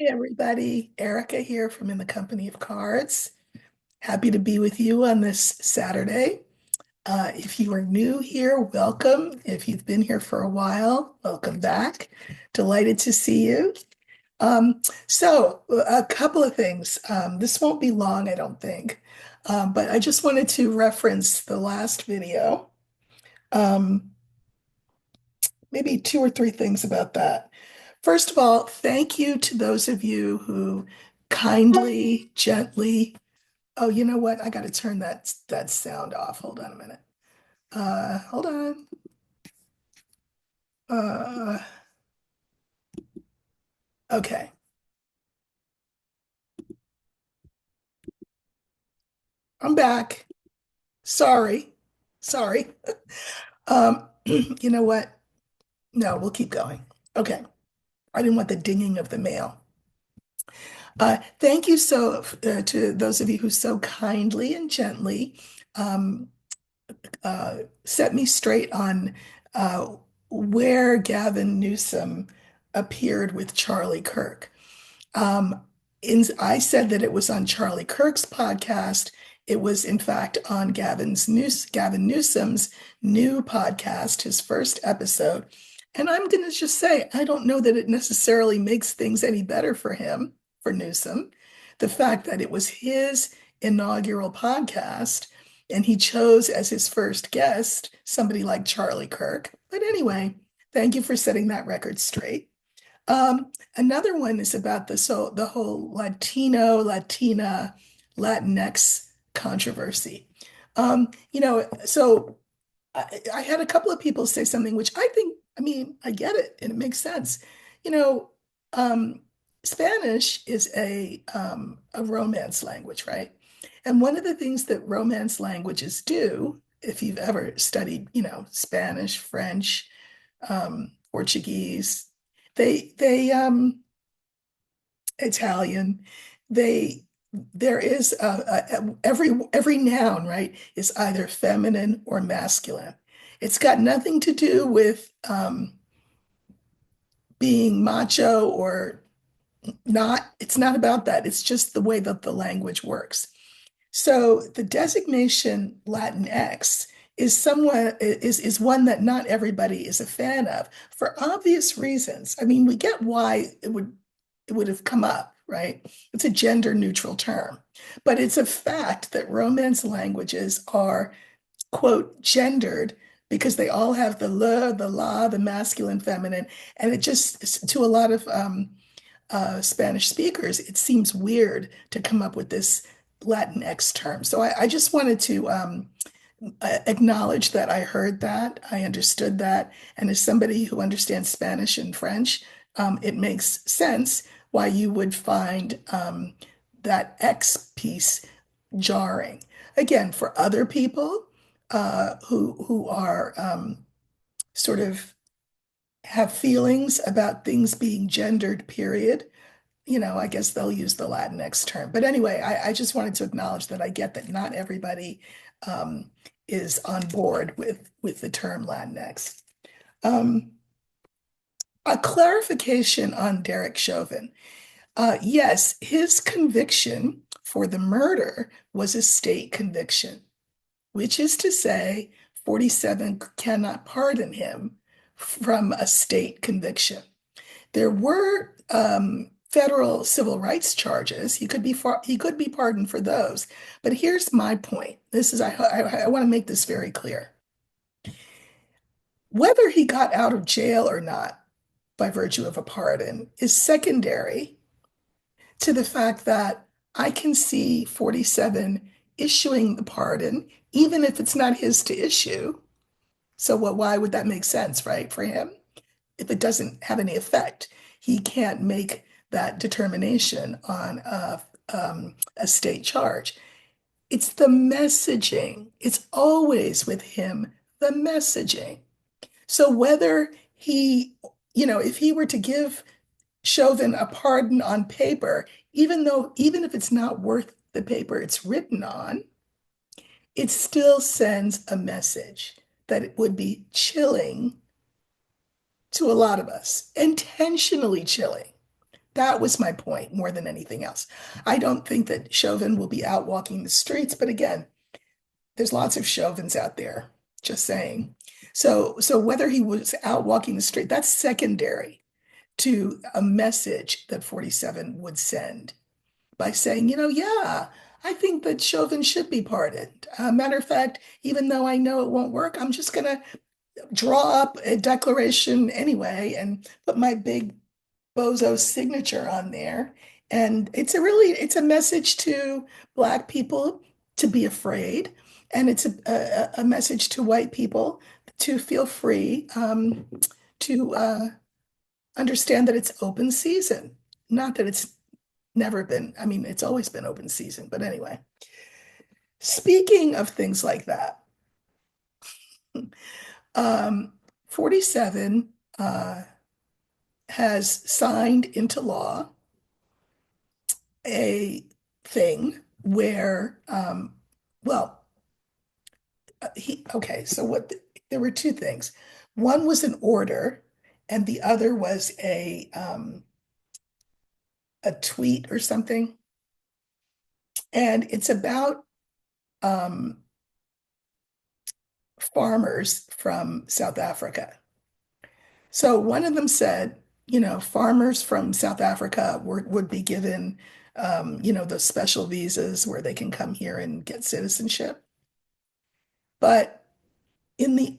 Hey everybody, Erica here from In the Company of Cards. Happy to be with you on this Saturday. If you are new here, welcome. If you've been here for a while, welcome back. Delighted to see you. A couple of things. This won't be long, I don't think, but I just wanted to reference the last video. Um, Maybe two or three things about that. First of all, thank you to those of you who kindly, gently, oh, you know what? I got to turn that sound off. Hold on a minute. Hold on. Uh, okay, I'm back. Sorry. Sorry. You know what? No, we'll keep going. Okay. I didn't want the dinging of the mail. Thank you to those of you who so kindly and gently um, set me straight on uh, where Gavin Newsom appeared with Charlie Kirk. Um, I said that it was on Charlie Kirk's podcast. It was, in fact, on Gavin Newsom's new podcast, his first episode. And I'm going to just say, I don't know that it necessarily makes things any better for him, for Newsom. The fact that it was his inaugural podcast and he chose as his first guest somebody like Charlie Kirk. But anyway, thank you for setting that record straight. Another one is about the whole Latina, Latinx controversy. I had a couple of people say something which I think, I mean, I get it and it makes sense. You know, um, Spanish is a romance language, right? And one of the things that romance languages do, if you've ever studied, Spanish, French, Portuguese, they Italian, they there is every noun, right, is either feminine or masculine. It's got nothing to do with being macho or not. It's not about that. It's just the way that the language works. So the designation Latinx is one that not everybody is a fan of for obvious reasons. I mean, we get why it would have come up, right? It's a gender neutral term, but it's a fact that Romance languages are, quote, gendered because they all have the le, the la, the masculine, feminine, and it just to a lot of Spanish speakers, it seems weird to come up with this Latinx term. So I just wanted to acknowledge that I heard that, I understood that, and as somebody who understands Spanish and French, it makes sense why you would find that X piece jarring. Again, for other people who are sort of have feelings about things being gendered, period, I guess they'll use the Latinx term. But anyway, I just wanted to acknowledge that I get that not everybody um, is on board with the term Latinx. Um, a clarification on Derek Chauvin. Yes, his conviction for the murder was a state conviction, which is to say, 47 cannot pardon him from a state conviction. There were federal civil rights charges. He could be pardoned for those. But here's my point. I want to make this very clear. Whether he got out of jail or not by virtue of a pardon is secondary to the fact that I can see 47 issuing the pardon, even if it's not his to issue. So why would that make sense, right, for him? If it doesn't have any effect, he can't make that determination on a state charge. It's the messaging. It's always with him, the messaging. So whether if he were to give Chauvin a pardon on paper, even if it's not worth the paper it's written on, it still sends a message that it would be chilling to a lot of us, intentionally chilling That was my point more than anything else. I don't think that Chauvin will be out walking the streets, but again, there's lots of Chauvins out there, just saying. So whether he was out walking the street, that's secondary to a message that 47 would send by saying, yeah, I think that Chauvin should be pardoned. Matter of fact, even though I know it won't work, I'm just going to draw up a declaration anyway and put my big bozo signature on there. And it's a message to Black people to be afraid. And it's a message to white people to feel free, to understand that it's open season. Not that it's never been, I mean, it's always been open season. But anyway, speaking of things like that, um, 47 has signed into law a thing where, well, okay, so there were two things. One was an order, and the other was a tweet or something. And it's about um, farmers from South Africa. So one of them said, farmers from South Africa would be given, those special visas where they can come here and get citizenship. But in the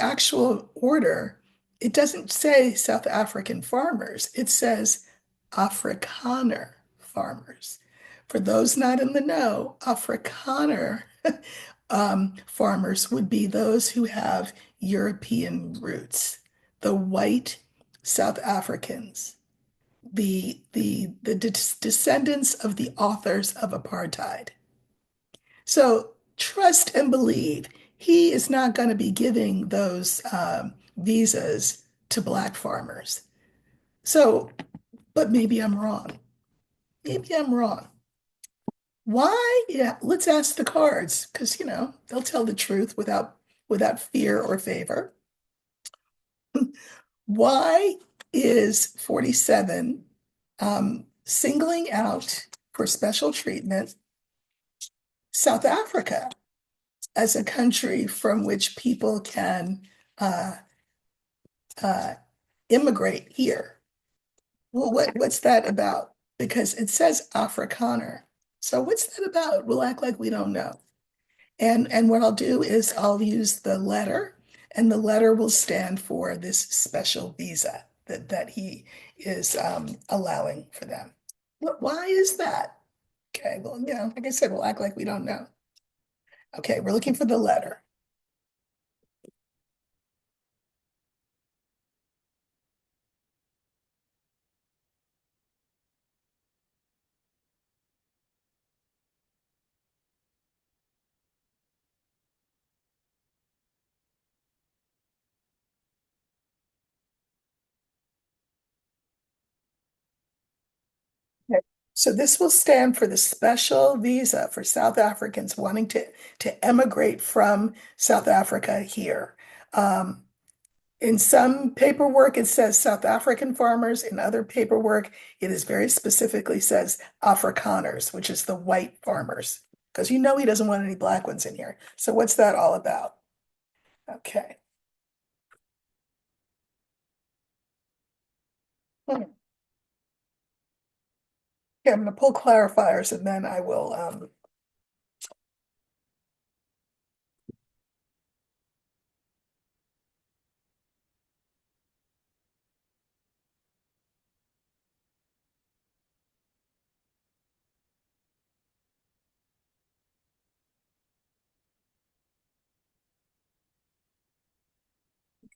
actual order, it doesn't say South African farmers. It says Afrikaner farmers. For those not in the know, Afrikaner farmers would be those who have European roots, the white South Africans, the descendants of the authors of apartheid. So trust and believe he is not going to be giving those visas to Black farmers. So, but maybe I'm wrong. Maybe I'm wrong. Why? Yeah, let's ask the cards because they'll tell the truth without fear or favor. Why is 47 singling out for special treatment South Africa as a country from which people can uh, uh, immigrate here? Well, what's that about? Because it says Afrikaner. So what's that about? We'll act like we don't know. And what I'll do is I'll use the letter, and the letter will stand for this special visa that he is allowing for them. Why is that? Okay, well, like I said, we'll act like we don't know. Okay, we're looking for the letter. Okay. So this will stand for the special visa for South Africans wanting to emigrate from South Africa here. Um, In some paperwork, it says South African farmers. In other paperwork, it is very specifically says Afrikaners, which is the white farmers, because he doesn't want any Black ones in here. So what's that all about? Okay. Hmm. Okay, I'm going to pull clarifiers and then I will.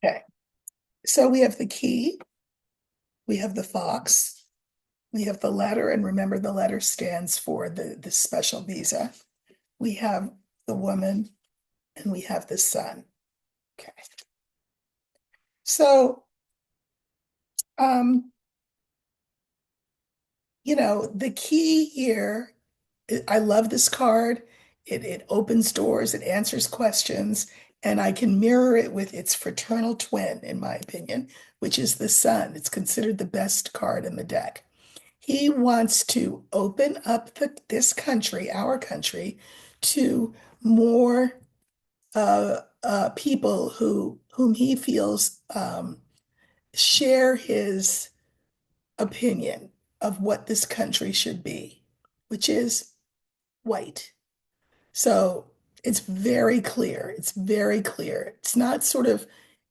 Okay. So we have the key, we have the fox, we have the letter, and remember the letter stands for the special visa. We have the woman and we have the sun. Okay. So, um, the key here, I love this card. It opens doors, it answers questions, And I can mirror it with its fraternal twin, in my opinion, which is the sun. It's considered the best card in the deck. He wants to open up this country, our country, to more people whom he feels share his opinion of what this country should be, which is white. So it's very clear. It's very clear. It's not sort of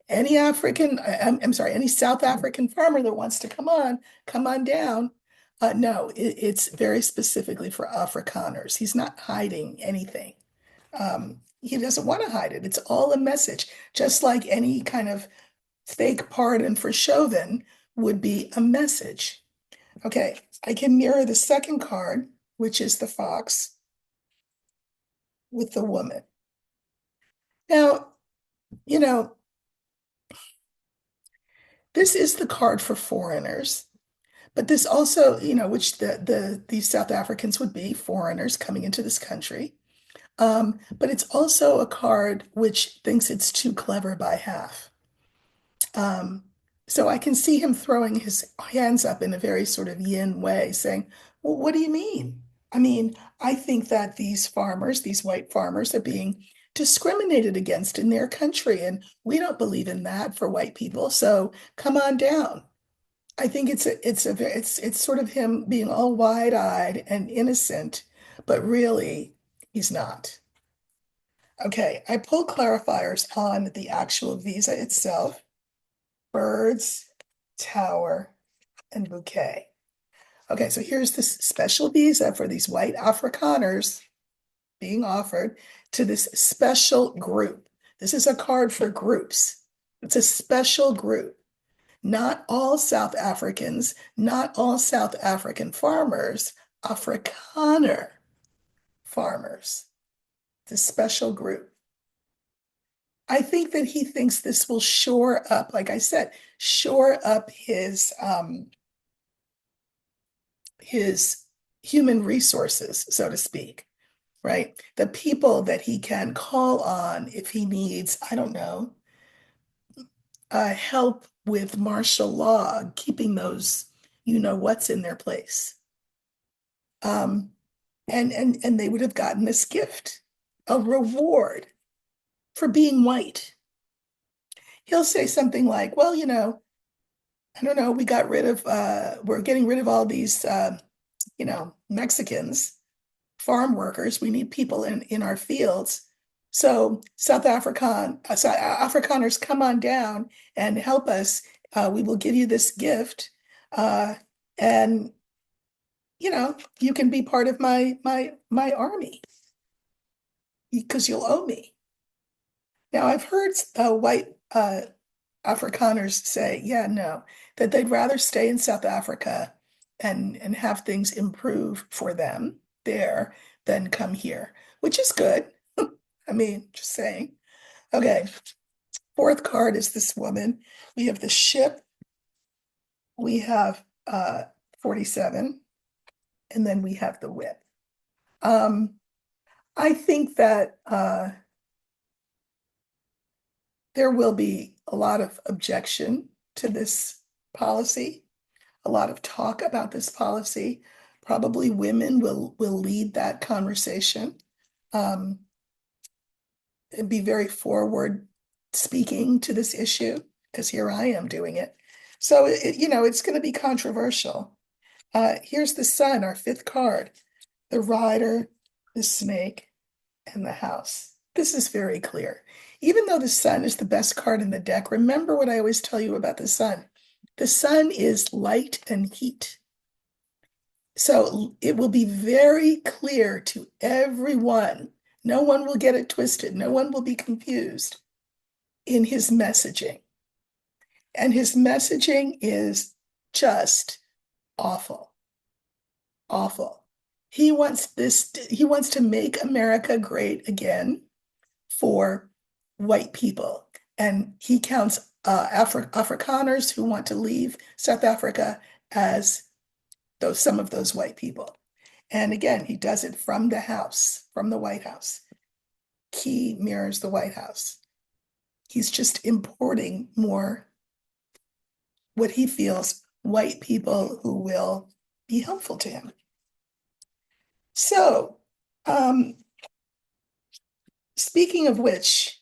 any I'm sorry, any South African farmer that wants to come on down. No, it's very specifically for Afrikaners. He's not hiding anything. He doesn't want to hide it. It's all a message, just like any kind of fake pardon for Chauvin would be a message. Okay, I can mirror the second card, which is the fox, with the woman. Now, you know, this is the card for foreigners, but this also, which these South Africans would be foreigners coming into this country. But it's also a card which thinks it's too clever by half. Um, so I can see him throwing his hands up in a very sort of yin way, saying, "Well, what do you mean? I mean, I think that these farmers, these white farmers, are being discriminated against in their country, and we don't believe in that for white people. So come on down." I think it's sort of him being all wide-eyed and innocent, but really he's not. Okay, I pulled clarifiers on the actual visa itself: birds, tower, and bouquet. Okay, so here's this special visa for these white Afrikaners being offered to this special group. This is a card for groups. It's a special group. Not all South Africans, not all South African farmers, Afrikaner farmers. It's a special group. I think that he thinks this will shore up, like I said, shore up his human resources, so to speak, right? The people that he can call on if he needs, I don't know, help with martial law, keeping those, what's in their place. Um, and they would have gotten this gift, a reward for being white. He'll say something like, well, I don't know, we're getting rid of all these, Mexicans, farm workers. We need people in our fields. So Afrikaners, come on down and help us. We will give you this gift. And you can be part of my army because you'll owe me. Now I've heard white Afrikaners say, yeah, no, that they'd rather stay in South Africa and have things improve for them there than come here, which is good. I mean, just saying. Okay, fourth card is this woman. We have the ship, we have 47, and then we have the whip. I think that there will be a lot of objection to this policy, a lot of talk about this policy. Probably women will lead that conversation, and be very forward speaking to this issue, because here I am doing it. So it's going to be controversial. Here's the sun, our fifth card, the rider, the snake, and the house. This is very clear. Even though the sun is the best card in the deck, remember what I always tell you about the sun. The sun is light and heat. So it will be very clear to everyone. No one will get it twisted. No one will be confused in his messaging. And his messaging is just awful, awful. He wants to make America great again for white people. And he counts Afrikaners who want to leave South Africa as some of those white people. And again, he does it from the White House. Key mirrors the White House. He's just importing more what he feels white people who will be helpful to him. So, um, speaking of which,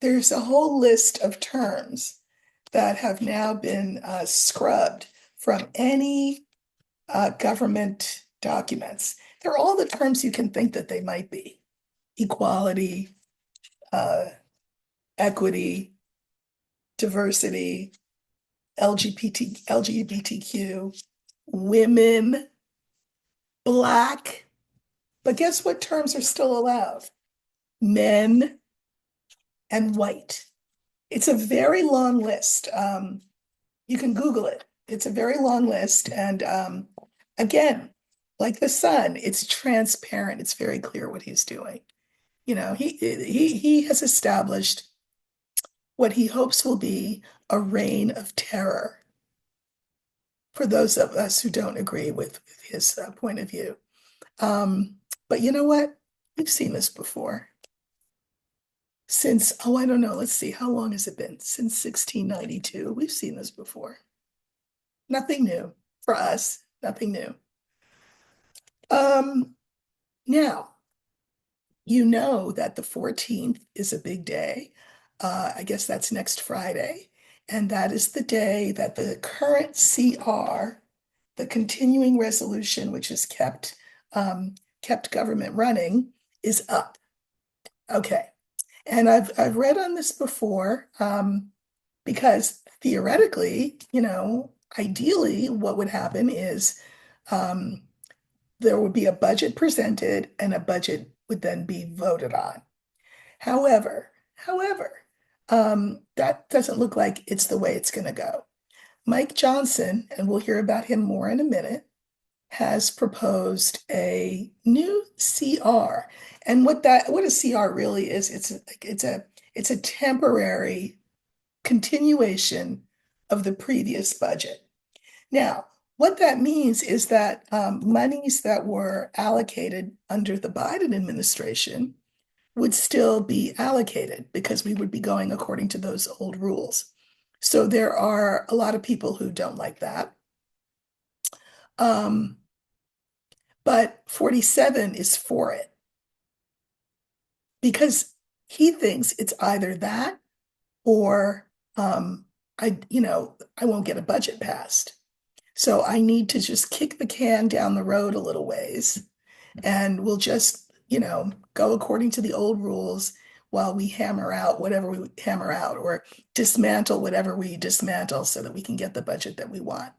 there's a whole list of terms that have now been scrubbed from any government documents. They're all the terms you can think that they might be: equality, uh, equity, diversity, LGBTQ, women, Black. But guess what terms are still allowed? Men and white. It's a very long list. You can Google it. It's a very long list. And again, like the sun, it's transparent. It's very clear what he's doing. He has established what he hopes will be a reign of terror for those of us who don't agree with his point of view. But you know what? We've seen this before. Since, oh, I don't know, let's see, how long has it been? Since 1692. We've seen this before. Nothing new for us, nothing new. Um, Now, you know that the 14th is a big day. I guess that's next Friday. And that is the day that the current CR, the continuing resolution, which has kept government running, is up. Okay. And I've read on this before, because theoretically, ideally, what would happen is um, there would be a budget presented and a budget would then be voted on. However, that doesn't look like it's the way it's going to go. Mike Johnson, and we'll hear about him more in a minute, has proposed a new CR. And what a CR really is, it's a temporary continuation of the previous budget. Now, what that means is that monies that were allocated under the Biden administration would still be allocated because we would be going according to those old rules. So there are a lot of people who don't like that. But 47 is for it because he thinks it's either that or I won't get a budget passed. So I need to just kick the can down the road a little ways and we'll just, go according to the old rules while we hammer out whatever we hammer out or dismantle whatever we dismantle so that we can get the budget that we want.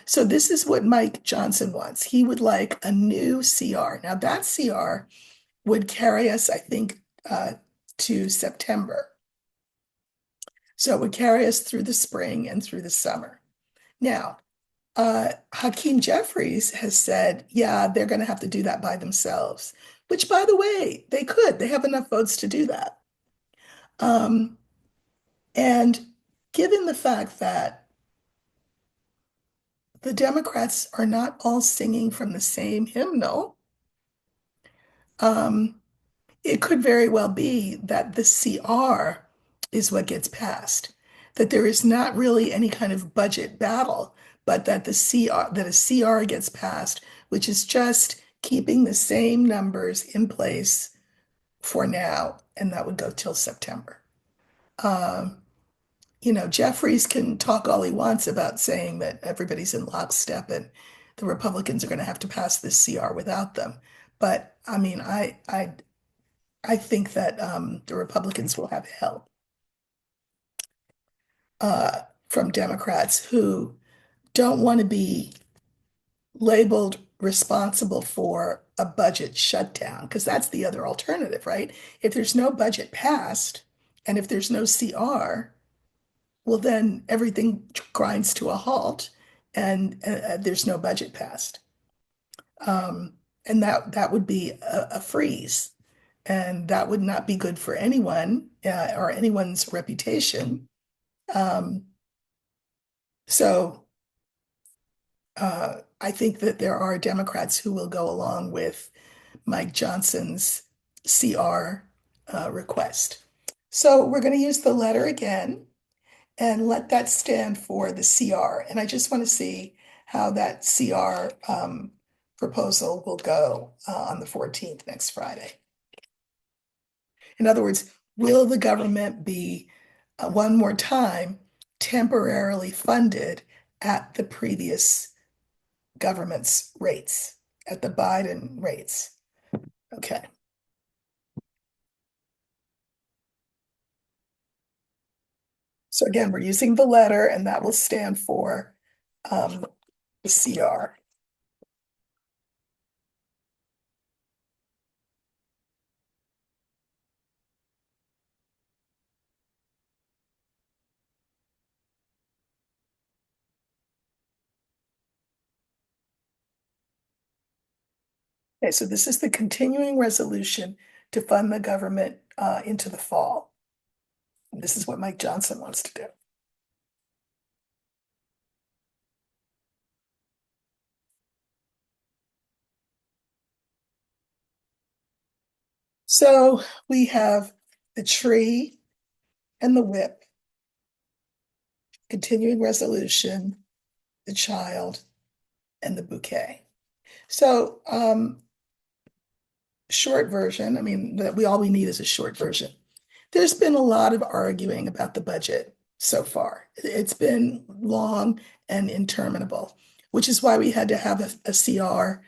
So this is what Mike Johnson wants. He would like a new CR. Now that CR would carry us, I think, to September. So it would carry us through the spring and through the summer. Now, Hakeem Jeffries has said, yeah, they're going to have to do that by themselves, which, by the way, they could. They have enough votes to do that. And given the fact that the Democrats are not all singing from the same hymnal, um, it could very well be that the CR is what gets passed, that there is not really any kind of budget battle, but that a CR gets passed, which is just keeping the same numbers in place for now, and that would go till September. Um, Jeffries can talk all he wants about saying that everybody's in lockstep and the Republicans are going to have to pass this CR without them. But I mean, I think that the Republicans will have help from Democrats who don't want to be labeled responsible for a budget shutdown, because that's the other alternative, right? If there's no budget passed and if there's no CR, well, then everything grinds to a halt and there's no budget passed. And that would be a freeze. And that would not be good for anyone or anyone's reputation. Um, so I think that there are Democrats who will go along with Mike Johnson's CR request. So we're going to use the letter again and let that stand for the CR. And I just want to see how that CR proposal will go on the 14th, next Friday. In other words, will the government be one more time temporarily funded at the previous government's rates, at the Biden rates? Okay. So again, we're using the letter and that will stand for um, the CR. Okay, so this is the continuing resolution to fund the government into the fall. This is what Mike Johnson wants to do. So we have the tree and the whip, continuing resolution, the child, and the bouquet. So short version, I mean, we all we need is a short version. There's been a lot of arguing about the budget so far. It's been long and interminable, which is why we had to have a CR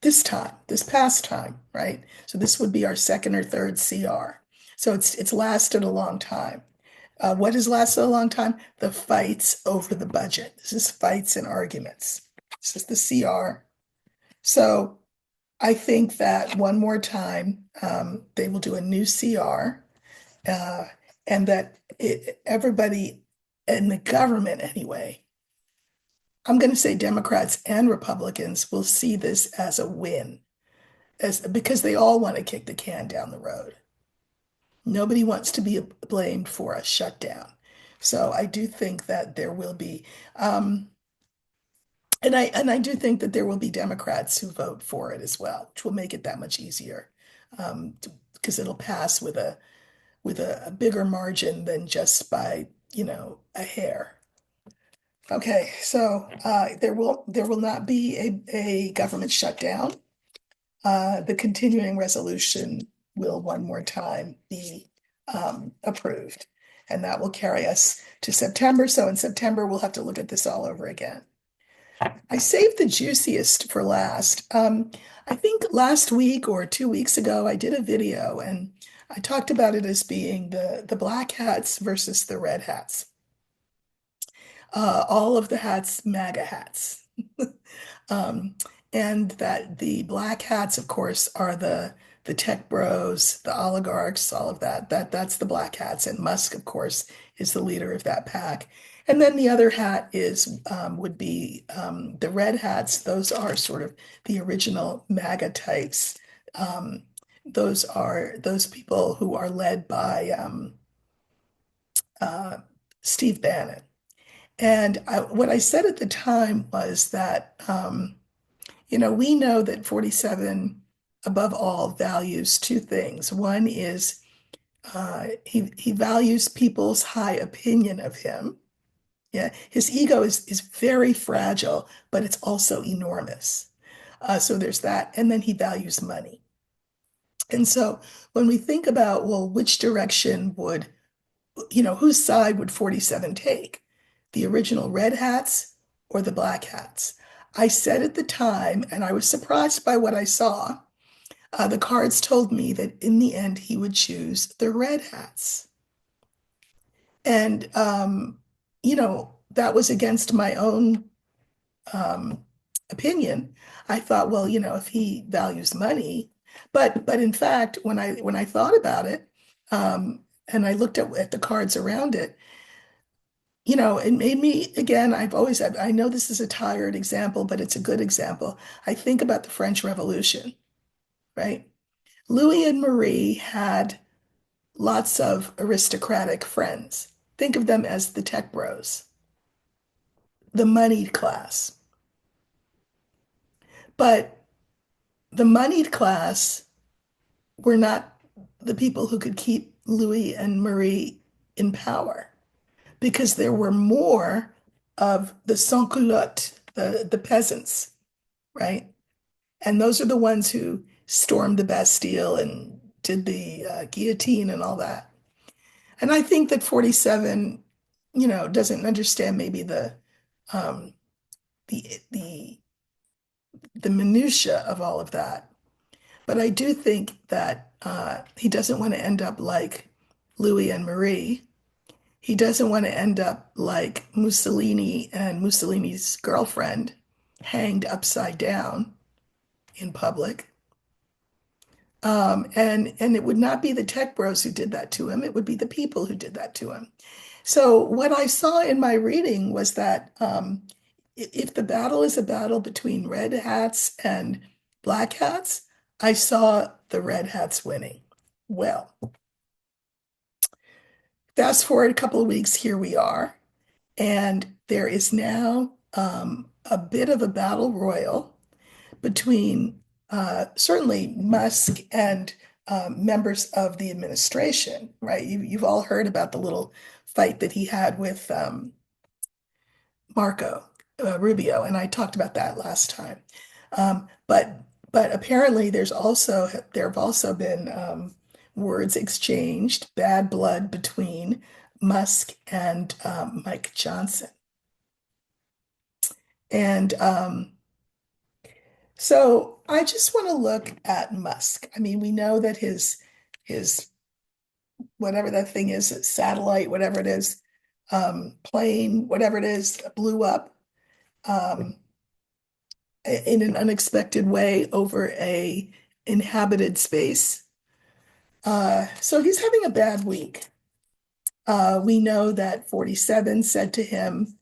this time, this past time, right? So this would be our second or third CR. So it's lasted a long time. What has lasted a long time? The fights over the budget. This is fights and arguments. This is the CR. So I think that one more time, they will do a new CR, uh, and that everybody in the government, anyway, I'm going to say Democrats and Republicans will see this as a win, because they all want to kick the can down the road. Nobody wants to be blamed for a shutdown. So I do think that there will be, and I do think that there will be Democrats who vote for it as well, which will make it that much easier, because it'll pass with a bigger margin than just by, a hair. Okay, so there will not be a government shutdown. The continuing resolution will one more time be approved, and that will carry us to September. So in September, we'll have to look at this all over again. I saved the juiciest for last. I think last week or 2 weeks ago, I did a video and I talked about it as being the black hats versus the red hats. All of the hats, MAGA hats. Um, and that the black hats, of course, are the tech bros, the oligarchs, all of that. That's the black hats. And Musk, of course, is the leader of that pack. And then the other hat is would be the red hats. Those are sort of the original MAGA types. Um, those are those people who are led by uh, Steve Bannon. And what I said at the time was that, we know that 47, above all, values two things. One is he values people's high opinion of him. Yeah, his ego is very fragile, but it's also enormous. So there's that. And then he values money. And so when we think about, well, which direction would, whose side would 47 take? The original red hats or the black hats? I said at the time, and I was surprised by what I saw. The cards told me that in the end, he would choose the red hats. And, that was against my own um, opinion. I thought, well, if he values money, but in fact, when I thought about it, and I looked at the cards around it, it made me, again, I know this is a tired example, but it's a good example. I think about the French Revolution, right? Louis and Marie had lots of aristocratic friends. Think of them as the tech bros, the moneyed class. But the moneyed class were not the people who could keep Louis and Marie in power because there were more of the sans-culottes, the peasants, right? And those are the ones who stormed the Bastille and did the guillotine and all that. And I think that 47, doesn't understand maybe um, the the the minutia of all of that. But I do think that he doesn't want to end up like Louis and Marie. He doesn't want to end up like Mussolini and Mussolini's girlfriend hanged upside down in public. And it would not be the tech bros who did that to him. It would be the people who did that to him. So what I saw in my reading was that if the battle is a battle between red hats and black hats, I saw the red hats winning. Well, fast forward a couple of weeks, here we are, and there is now a bit of a battle royal between certainly Musk and members of the administration, right? You've all heard about the little fight that he had with Marco Rubio, and I talked about that last time. But apparently there have also been words exchanged, bad blood between Musk and Mike Johnson. And so I just want to look at Musk. I mean, we know that his whatever that thing is, satellite, whatever it is, plane, whatever it is, blew up um, in an unexpected way over a inhabited space. So he's having a bad week. We know that 47 said to him,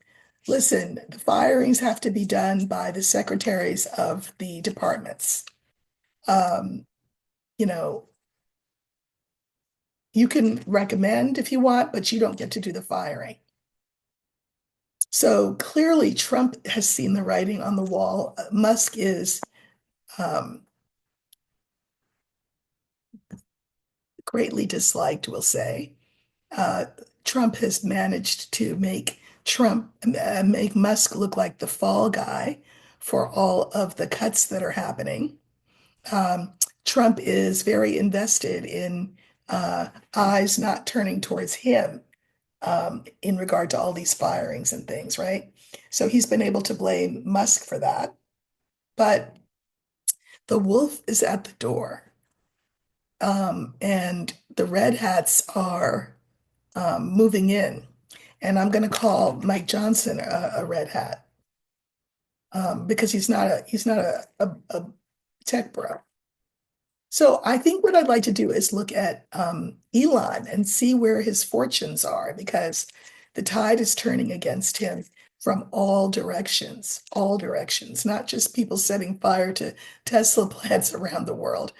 listen, the firings have to be done by the secretaries of the departments. Um, you know, you can recommend if you want, but you don't get to do the firing. So clearly, Trump has seen the writing on the wall. Musk is um, greatly disliked, we'll say. Uh, Trump has managed to make Musk look like the fall guy for all of the cuts that are happening. Um, Trump is very invested in eyes not turning towards him in regard to all these firings and things, right? So he's been able to blame Musk for that. But the wolf is at the door. And the red hats are moving in. And I'm going to call Mike Johnson a red hat because he's not a tech bro. So I think what I'd like to do is look at Elon and see where his fortunes are because the tide is turning against him from all directions, not just people setting fire to Tesla plants around the world,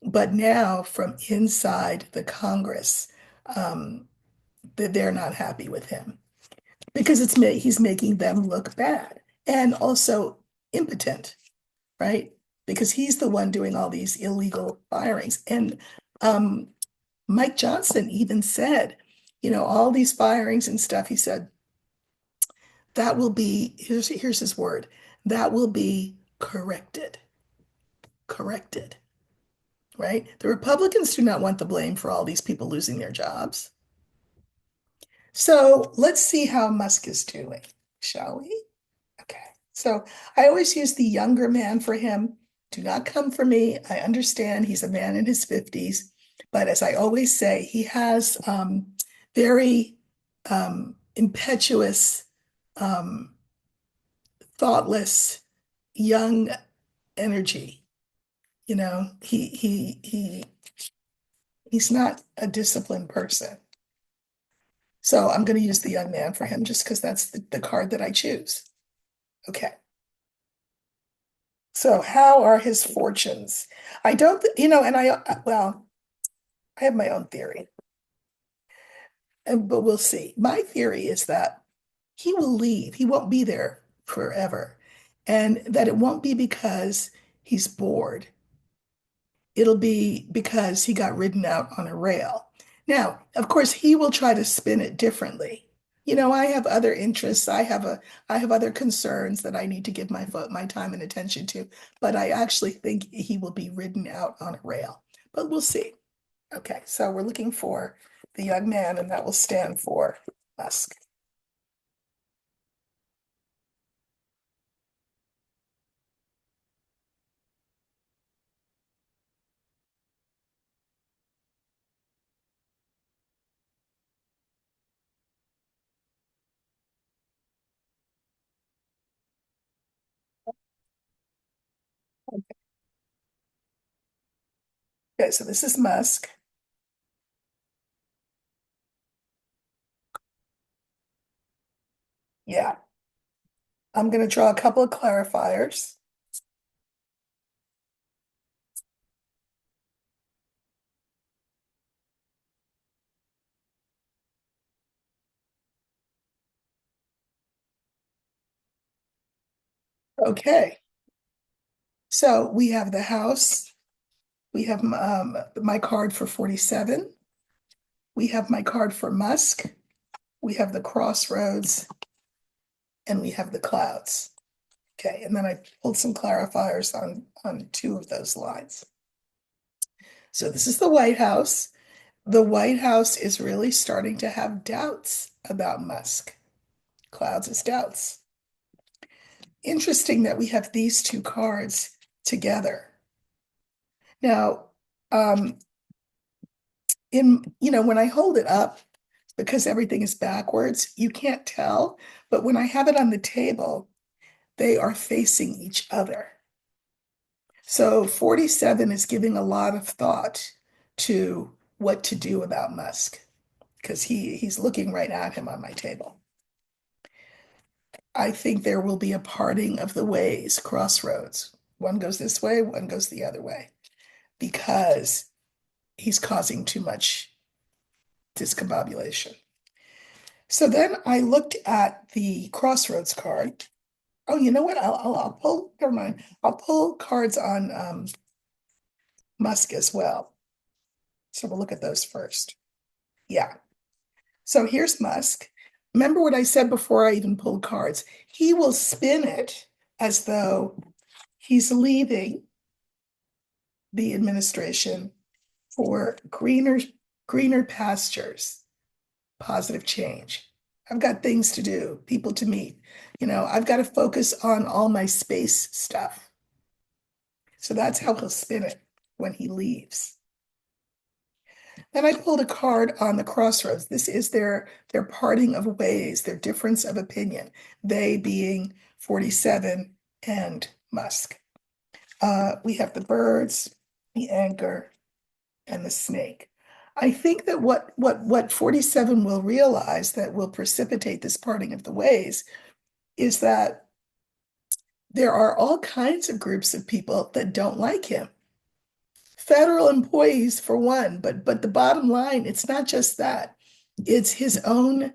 but now from inside the Congress, um, they're not happy with him because he's making them look bad and also impotent, right? Because he's the one doing all these illegal firings. And um, Mike Johnson even said, all these firings and stuff, he said, that will be, here's his word, that will be corrected. Corrected, right? The Republicans do not want the blame for all these people losing their jobs. So let's see how Musk is doing, shall we? Okay. So I always use the younger man for him. Do not come for me. I understand he's a man in his 50s. But as I always say, he has very impetuous, um, thoughtless, young energy. He's not a disciplined person. So I'm going to use the young man for him just because that's the card that I choose. Okay. So how are his fortunes? I don't, and well, I have my own theory, but we'll see. My theory is that he will leave. He won't be there forever. And that it won't be because he's bored. It'll be because he got ridden out on a rail. Now, of course, he will try to spin it differently. I have other interests. I have other concerns that I need to give my time and attention to, but I actually think he will be ridden out on a rail. But we'll see. Okay, so we're looking for the young man, and that will stand for Musk. Okay, so this is Musk. Yeah, I'm going to draw a couple of clarifiers. Okay, so we have the house. We have my card for 47. We have my card for Musk. We have the crossroads, and we have the clouds. Okay, and then I pulled some clarifiers on two of those lines. So this is the White House. The White House is really starting to have doubts about Musk. Clouds is doubts. Interesting that we have these two cards together. Now, um, when I hold it up, because everything is backwards, you can't tell. But when I have it on the table, they are facing each other. So 47 is giving a lot of thought to what to do about Musk because he's looking right at him on my table. I think there will be a parting of the ways, crossroads. One goes this way, one goes the other way, because he's causing too much discombobulation. So then I looked at the crossroads card. Oh, you know what? I'll pull, never mind. I'll pull cards on Musk as well. So we'll look at those first. Yeah. So here's Musk. Remember what I said before I even pulled cards? He will spin it as though he's leaving the administration for greener pastures, positive change. I've got things to do, people to meet. I've got to focus on all my space stuff. So that's how he'll spin it when he leaves. Then I pulled a card on the crossroads. This is their parting of ways, their difference of opinion. They being 47 and Musk. We have the birds, the anchor, and the snake. I think that what 47 will realize that will precipitate this parting of the ways is that there are all kinds of groups of people that don't like him. Federal employees for one, but the bottom line, it's not just that. It's his own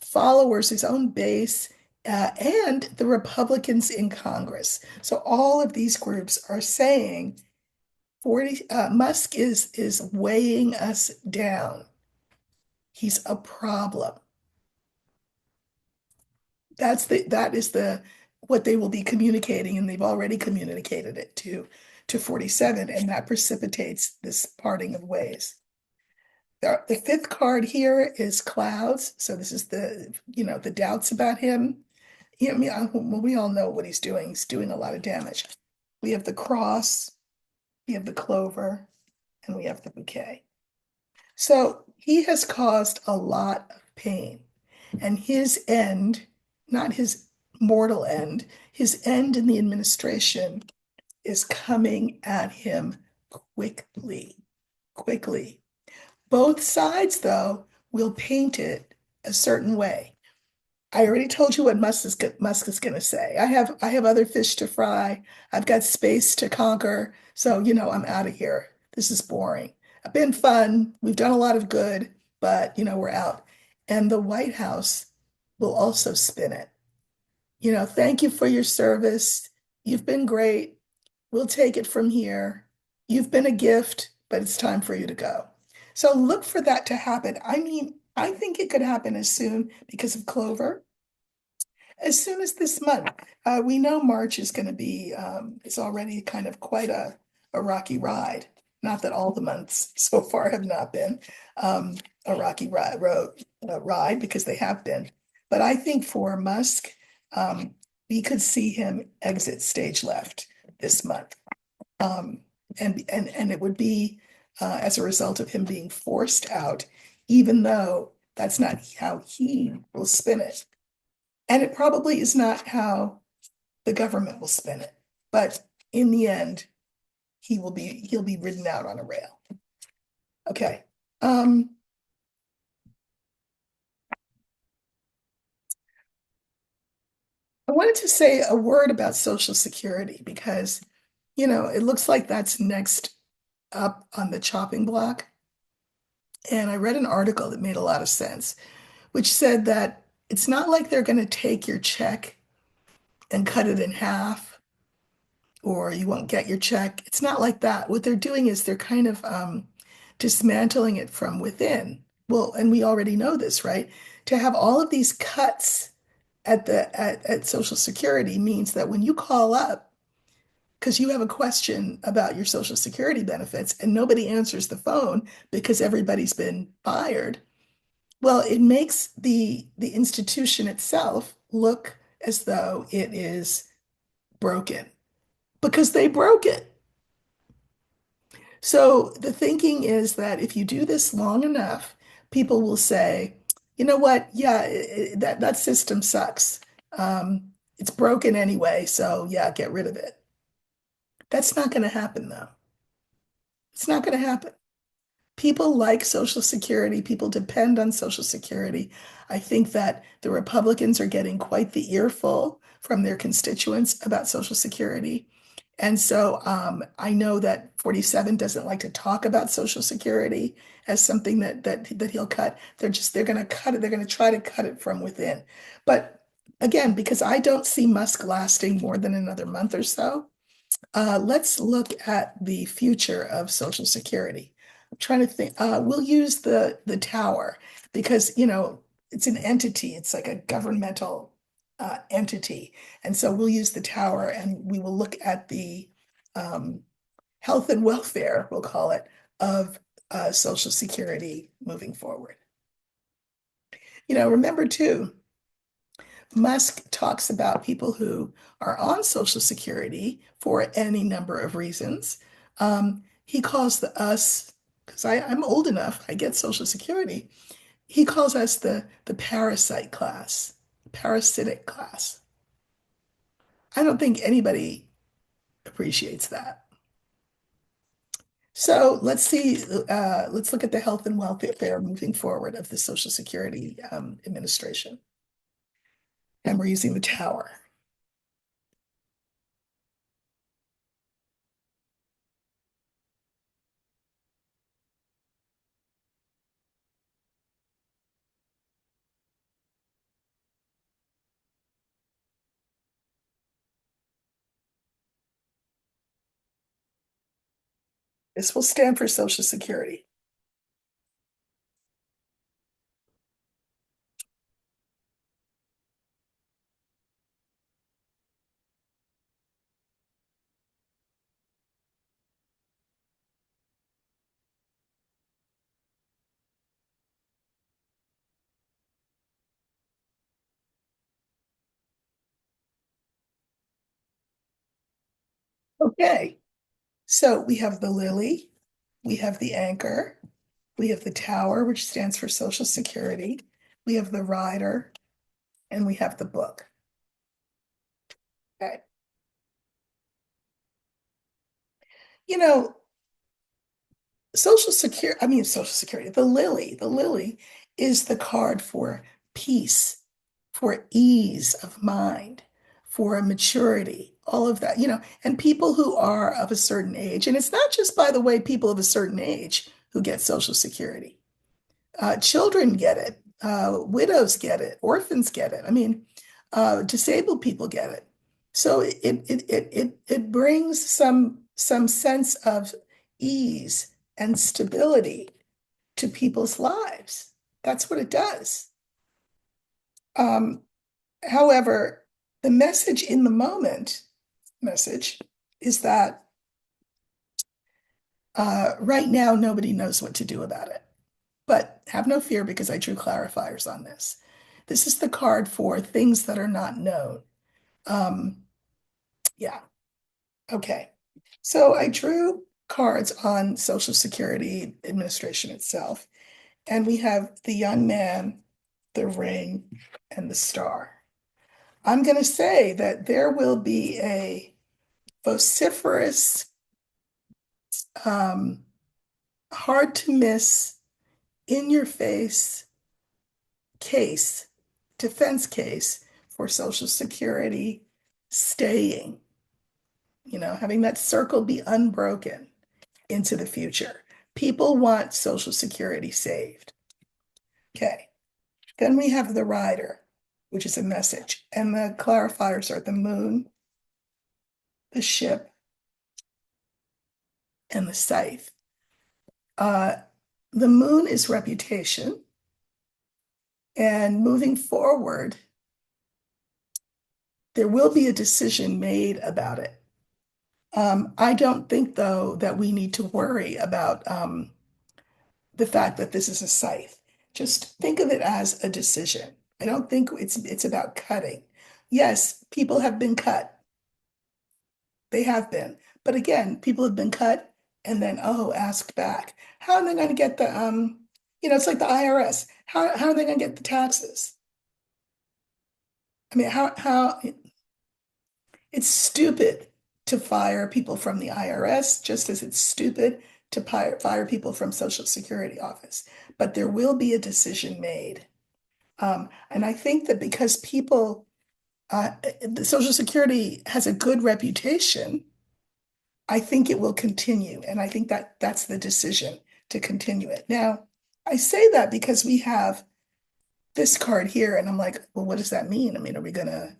followers, his own base, and the Republicans in Congress. So all of these groups are saying 40 Musk is weighing us down. He's a problem. That is the what they will be communicating, and they've already communicated it to 47, and that precipitates this parting of ways. The fifth card here is clouds. So this is the doubts about him. Well, we all know what he's doing. He's doing a lot of damage. We have the cross, we have the clover, and we have the bouquet. So he has caused a lot of pain, and his end, not his mortal end, his end in the administration is coming at him quickly, quickly. Both sides, though, will paint it a certain way. I already told you what Musk is going to say. I have other fish to fry. I've got space to conquer. So, I'm out of here. This is boring. I've been fun. We've done a lot of good, but we're out. And the White House will also spin it. Thank you for your service. You've been great. We'll take it from here. You've been a gift, but it's time for you to go. So look for that to happen. I mean, I think it could happen as soon because of Clover, as soon as this month. We know March is going to be, it's already kind of quite a rocky ride. Not that all the months so far have not been a rocky ride because they have been. But I think for Musk, we could see him exit stage left this month. Um, and it would be as a result of him being forced out, even though that's not how he will spin it. And it probably is not how the government will spin it. But in the end, he'll be ridden out on a rail. Okay. Um, I wanted to say a word about Social Security because, it looks like that's next up on the chopping block. And I read an article that made a lot of sense, which said that it's not like they're going to take your check and cut it in half or you won't get your check. It's not like that. What they're doing is they're kind of dismantling it from within. Well, and we already know this, right? To have all of these cuts at Social Security means that when you call up because you have a question about your Social Security benefits and nobody answers the phone because everybody's been fired, well, it makes the institution itself look as though it is broken because they broke it. So the thinking is that if you do this long enough, people will say, you know what? Yeah, that system sucks. It's broken anyway, so yeah, get rid of it. That's not going to happen, though. It's not going to happen. People like Social Security. People depend on Social Security. I think that the Republicans are getting quite the earful from their constituents about Social Security. And so I know that 47 doesn't like to talk about Social Security as something that he'll cut. They're going to cut it. They're going to try to cut it from within. But again, because I don't see Musk lasting more than another month or so, let's look at the future of Social Security. I'm trying to think. We'll use the tower because it's an entity. It's like a governmental entity, and so we'll use the tower, and we will look at the um, health and welfare, we'll call it, of Social Security moving forward. Remember too, Musk talks about people who are on Social Security for any number of reasons. He calls us, because I'm old enough, I get Social Security. He calls us the parasite class, parasitic class. I don't think anybody appreciates that. So let's see, let's look at the health and welfare moving forward of the Social Security administration. And we're using the tower. This will stand for Social Security. Okay, so we have the lily, we have the anchor, we have the tower, which stands for Social Security, we have the rider, and we have the book. Okay. You know, Social Security, the lily is the card for peace, for ease of mind, for maturity, all of that, and people who are of a certain age. And it's not just, by the way, people of a certain age who get Social Security. Children get it, widows get it, orphans get it. I mean, disabled people get it. So it brings some sense of ease and stability to people's lives. That's what it does. Um, However, the message in the moment message is that right now nobody knows what to do about it. But have no fear because I drew clarifiers on this. This is the card for things that are not known. Um, yeah, okay. So I drew cards on Social Security Administration itself, and we have the young man, the ring, and the star. I'm going to say that there will be a vociferous, um, hard to miss, in your face case, defense case for Social Security staying, having that circle be unbroken into the future. People want Social Security saved. Okay. Then we have the rider, which is a message. And the clarifiers are the moon, the ship, and the scythe. Uh, the moon is reputation. And moving forward, there will be a decision made about it. I don't think, though, that we need to worry about the fact that this is a scythe. Just think of it as a decision. I don't think it's about cutting. Yes, people have been cut. They have been. But again, people have been cut and then, asked back. How are they going to get it's like the IRS. How are they going to get the taxes? I mean, how it's stupid to fire people from the IRS, just as it's stupid to fire people from Social Security office. But there will be a decision made. And I think that because the Social Security has a good reputation, I think it will continue. And I think that that's the decision to continue it. Now, I say that because we have this card here, and I'm like, well, what does that mean? I mean, are we going to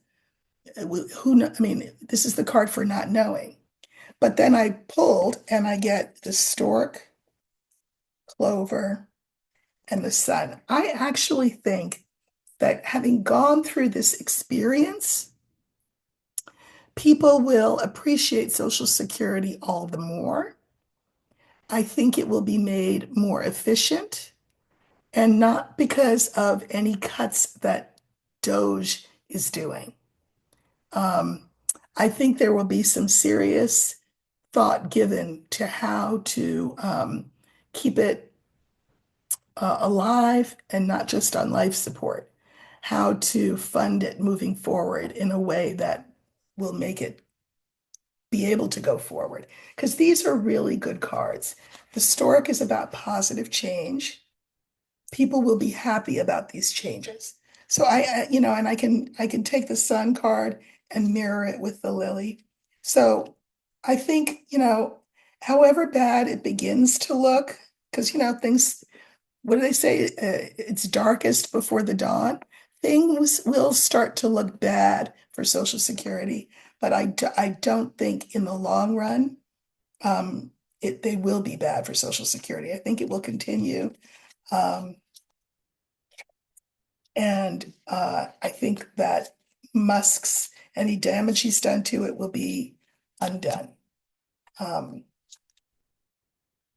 who know, I mean, this is the card for not knowing. But then I pulled and I get the stork, clover, and the sun. I actually think that having gone through this experience, people will appreciate Social Security all the more. I think it will be made more efficient, and not because of any cuts that Doge is doing. Um, I think there will be some serious thought given to how to keep it alive and not just on life support, how to fund it moving forward in a way that will make it be able to go forward. Because these are really good cards. The Stork is about positive change. People will be happy about these changes. So and I can take the Sun card and mirror it with the Lily. So I think, however bad it begins to look, because things, what do they say? It's darkest before the dawn. Things will start to look bad for Social Security, but I don't think in the long run, they will be bad for Social Security. I think it will continue. Um, and I think that Musk's, any damage he's done to it will be undone. Um,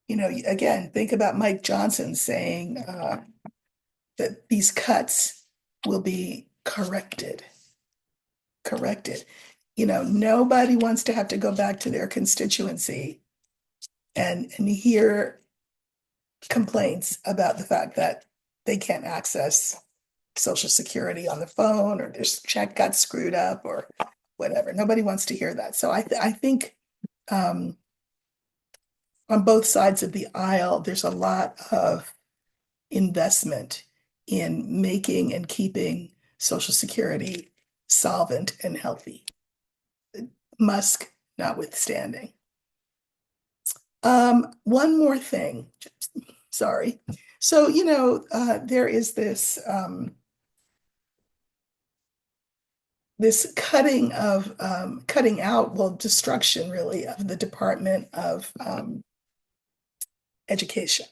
again, think about Mike Johnson saying that these cuts will be corrected. Corrected. Nobody wants to have to go back to their constituency and hear complaints about the fact that they can't access Social Security on the phone, or their check got screwed up, or whatever. Nobody wants to hear that. So I think on both sides of the aisle, there's a lot of investment in making and keeping Social Security solvent and healthy, Musk notwithstanding. One more thing, sorry. So, there is this cutting out, well, destruction really of the Department of Education.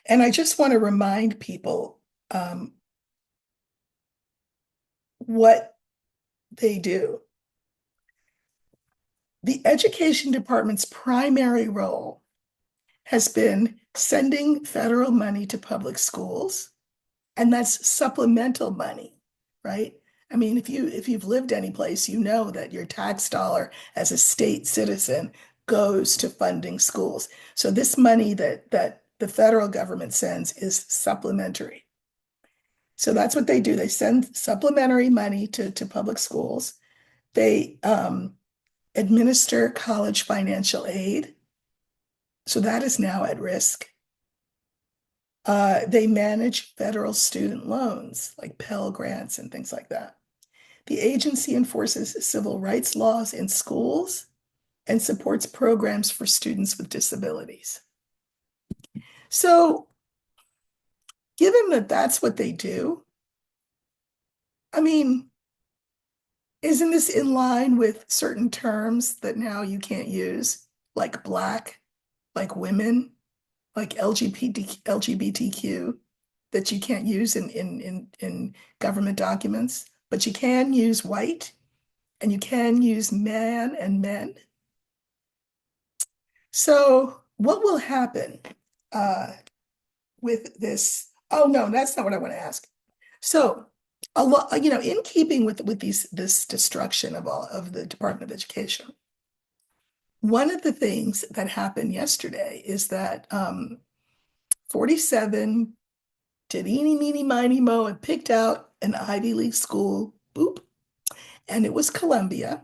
And I just want to remind people um, what they do. The education department's primary role has been sending federal money to public schools, and that's supplemental money, right? I mean, if you've lived any place, you know that your tax dollar as a state citizen goes to funding schools. So this money that the federal government sends is supplementary. So that's what they do. They send supplementary money to public schools. They administer college financial aid. So that is now at risk. They manage federal student loans like Pell Grants and things like that. The agency enforces civil rights laws in schools and supports programs for students with disabilities. So, given that that's what they do, I mean, isn't this in line with certain terms that now you can't use, like black, like women, like LGBTQ, that you can't use in government documents, but you can use white and you can use man and men. So what will happen uh, with this? Oh no, that's not what I want to ask. So a lot, in keeping with this destruction of all of the Department of Education, one of the things that happened yesterday is that 47 did eeny, meeny, miny, mo, and picked out an Ivy League school, boop, and it was Columbia,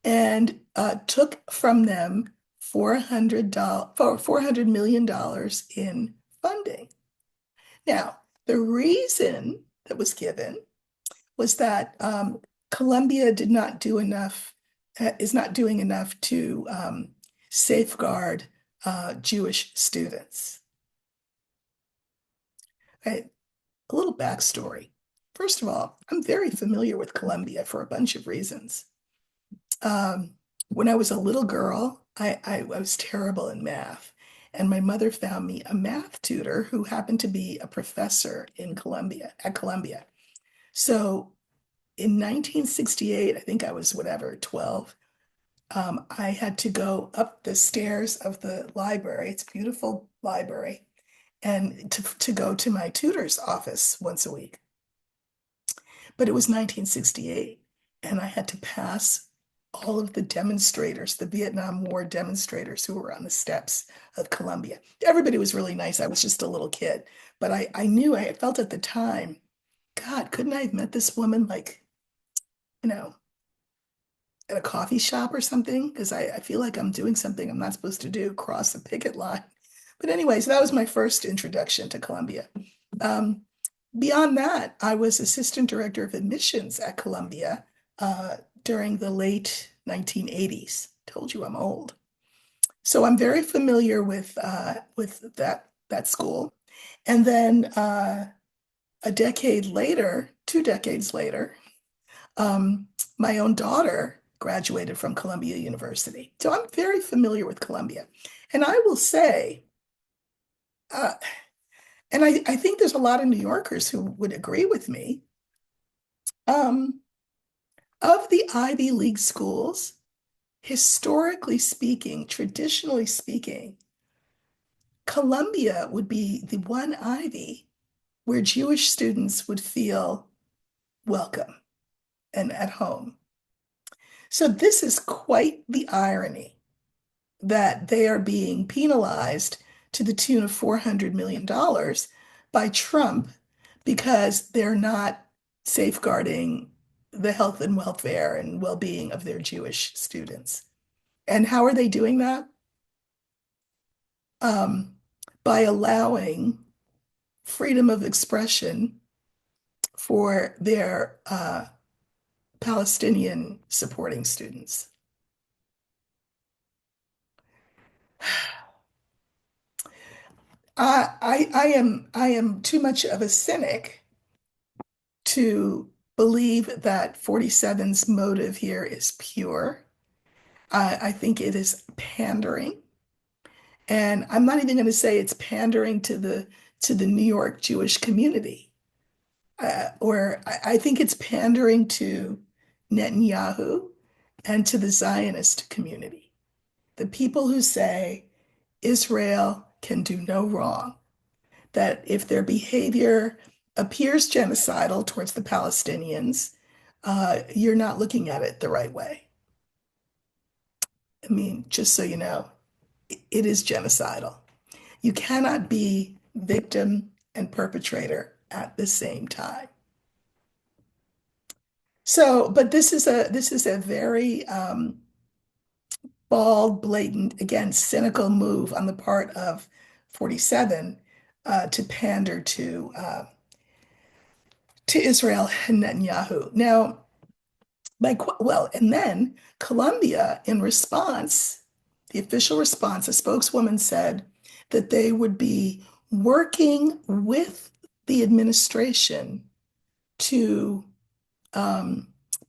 and took from them $400 million in funding. Now, the reason that was given was that Columbia did not do enough, is not doing enough to safeguard Jewish students. Right? A little backstory. First of all, I'm very familiar with Columbia for a bunch of reasons. Um, when I was a little girl, I was terrible in math, and my mother found me a math tutor who happened to be a professor at Columbia. So in 1968, I think I was whatever, 12, I had to go up the stairs of the library. It's a beautiful library, and to go to my tutor's office once a week. But it was 1968, and I had to pass all of the demonstrators, the Vietnam War demonstrators who were on the steps of Columbia. Everybody was really nice. I was just a little kid, but I knew, I felt at the time, God, couldn't I have met this woman like, you know, at a coffee shop or something? Because I feel like I'm doing something I'm not supposed to do, cross a picket line. But anyways, that was my first introduction to Columbia. Um, Beyond that, I was assistant director of admissions at Columbia during the late 1980s. Told you I'm old. So I'm very familiar with that school. And then a decade later, 2 decades later, um, my own daughter graduated from Columbia University. So I'm very familiar with Columbia. And I will say, uh, and I think there's a lot of New Yorkers who would agree with me. Um, of the Ivy League schools, historically speaking, traditionally speaking, Columbia would be the one Ivy where Jewish students would feel welcome and at home. So this is quite the irony that they are being penalized to the tune of $400 million by Trump because they're not safeguarding the health and welfare and well-being of their Jewish students. And how are they doing that? Um, by allowing freedom of expression for their Palestinian supporting students. I am too much of a cynic to believe that 47's motive here is pure. I think it is pandering. And I'm not even going to say it's pandering to the New York Jewish community, or I think it's pandering to Netanyahu and to the Zionist community, the people who say Israel can do no wrong, that if their behavior appears genocidal towards the Palestinians, you're not looking at it the right way. I mean, just so you know, it is genocidal. You cannot be victim and perpetrator at the same time. So, but this is a very bald, blatant, again, cynical move on the part of 47 to pander to Israel and Netanyahu. Now, well, and then Colombia, in response, the official response, a spokeswoman said that they would be working with the administration to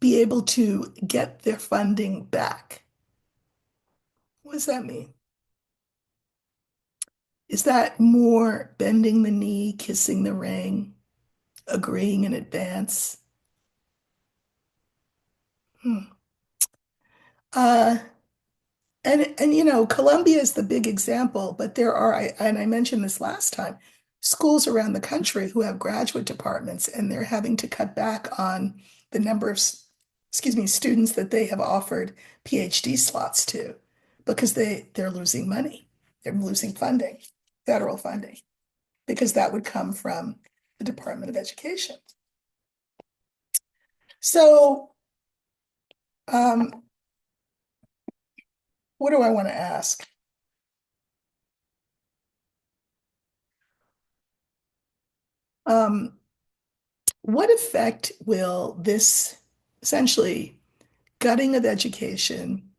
be able to get their funding back. What does that mean? Is that more bending the knee, kissing the ring, agreeing in advance? Hmm. Uh, and you know, Colombia is the big example, but there are, and I mentioned this last time, schools around the country who have graduate departments, and they're having to cut back on the number of, excuse me, students that they have offered PhD slots to because they're losing money. They're losing funding, federal funding, because that would come from the Department of Education. So, um, what do I want to ask? Um, what effect will this essentially gutting of education,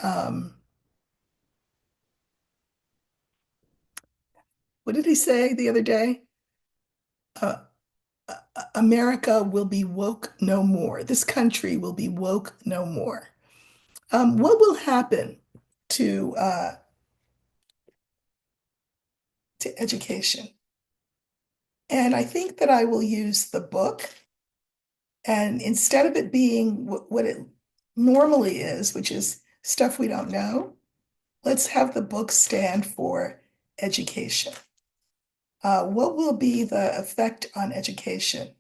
um, what did he say the other day? Uh, America will be woke no more. This country will be woke no more. What will happen to education? And I think that I will use the book, and instead of it being what it normally is, which is stuff we don't know, let's have the book stand for education. What will be the effect on education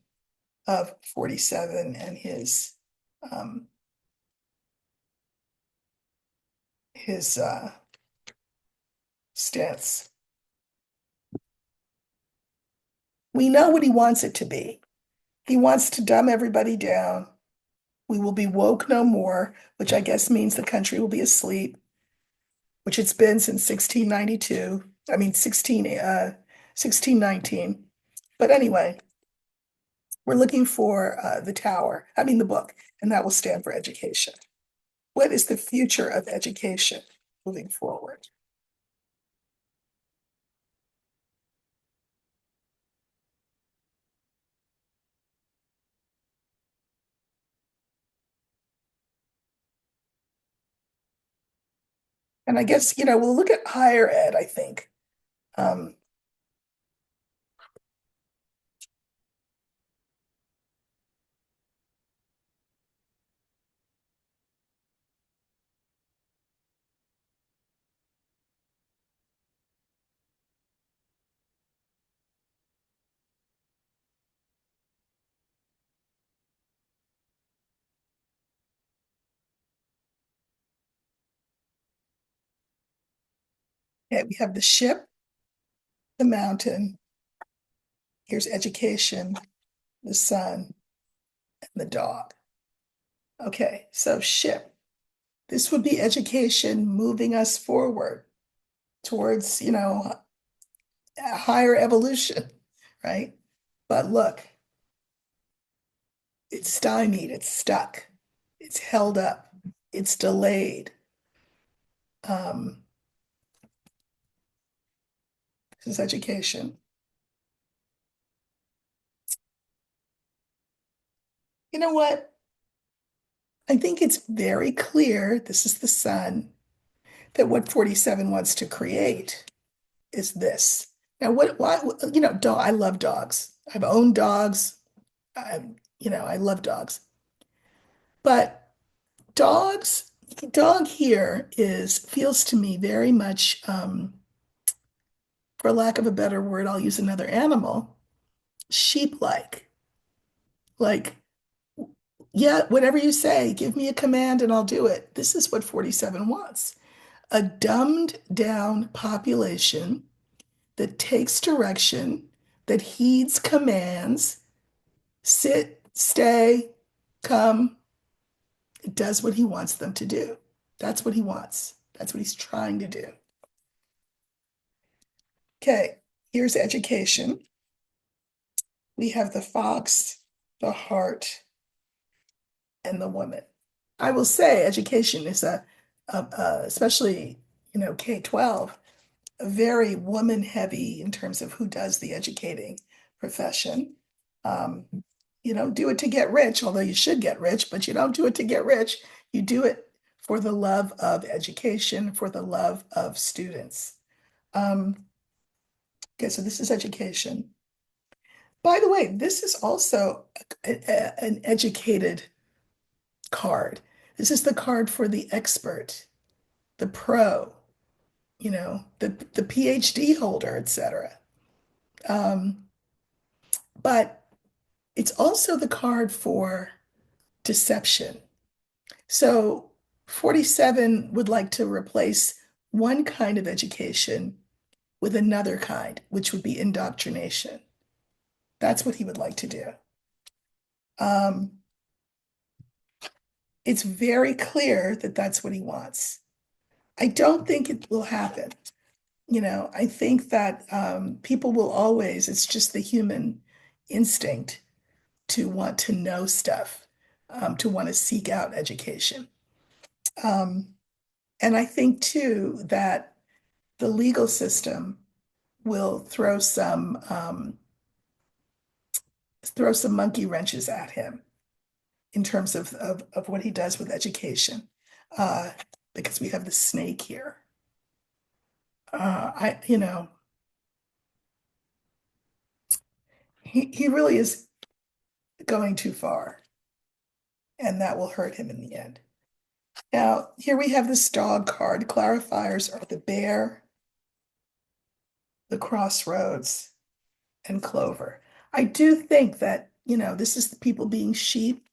of 47 and um, his stance? We know what he wants it to be. He wants to dumb everybody down. We will be woke no more, which I guess means the country will be asleep, which it's been since 1692. I mean, 1619. But anyway, we're looking for the tower, I mean, the book, and that will stand for education. What is the future of education moving forward? And I guess, you know, we'll look at higher ed, I think. Um, yeah, we have the ship, the mountain, here's education, the sun, and the dog. Okay, so ship. This would be education moving us forward towards, you know, a higher evolution, right? But look, it's stymied, it's stuck, it's held up, it's delayed. Um, this is education. You know what? I think it's very clear, this is the sun, that what 47 wants to create is this. Now, why, I love dogs. I've owned dogs. I, I love dogs. But dogs, dog here feels to me very much, for lack of a better word, I'll use another animal, sheep-like. Like, yeah, whatever you say, give me a command and I'll do it. This is what 47 wants. A dumbed down population that takes direction, that heeds commands, sit, stay, come. It does what he wants them to do. That's what he wants. That's what he's trying to do. Okay, here's education. We have the fox, the hart, and the woman. I will say education is especially, K-12, a very woman heavy in terms of who does the educating profession. Um, you don't do it to get rich, although you should get rich, but you don't do it to get rich. You do it for the love of education, for the love of students. Okay, so this is education. By the way, this is also an educated card. This is the card for the expert, the pro, the PhD holder, etc. Um, but it's also the card for deception. So 47 would like to replace one kind of education with another kind, which would be indoctrination. That's what he would like to do. Um, it's very clear that that's what he wants. I don't think it will happen. I think that people will always, it's just the human instinct to want to know stuff, to want to seek out education. Um, and I think too that the legal system will throw some monkey wrenches at him in terms of what he does with education, uh, because we have the snake here. I, he really is going too far, and that will hurt him in the end. Now, here we have this dog card. Clarifiers are the bear, the crossroads, and clover. I do think that, this is the people being sheep,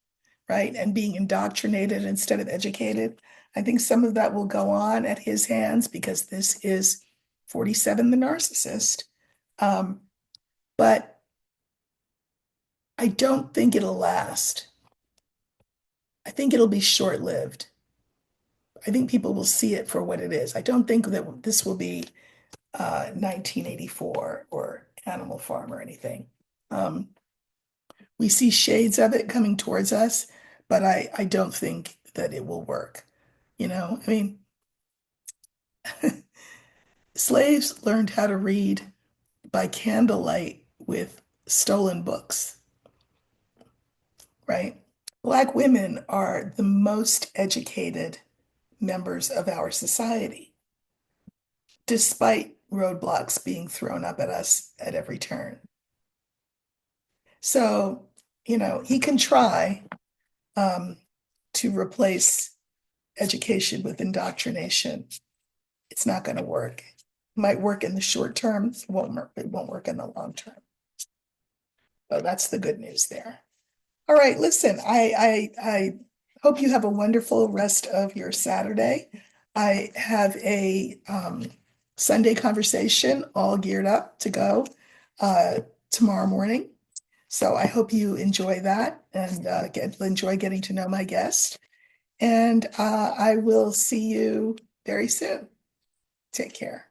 right? And being indoctrinated instead of educated. I think some of that will go on at his hands because this is 47, the narcissist. Um, but I don't think it'll last. I think it'll be short-lived. I think people will see it for what it is. I don't think that this will be 1984 or Animal Farm or anything. We see shades of it coming towards us, but I don't think that it will work. I mean, slaves learned how to read by candlelight with stolen books, right? Black women are the most educated members of our society, despite roadblocks being thrown up at us at every turn. So, he can try um, to replace education with indoctrination. It's not going to work. It might work in the short term. It won't work in the long term. So that's the good news there. All right, listen, I hope you have a wonderful rest of your Saturday. I have a Sunday conversation all geared up to go tomorrow morning. So I hope you enjoy that and enjoy getting to know my guest. And I will see you very soon. Take care.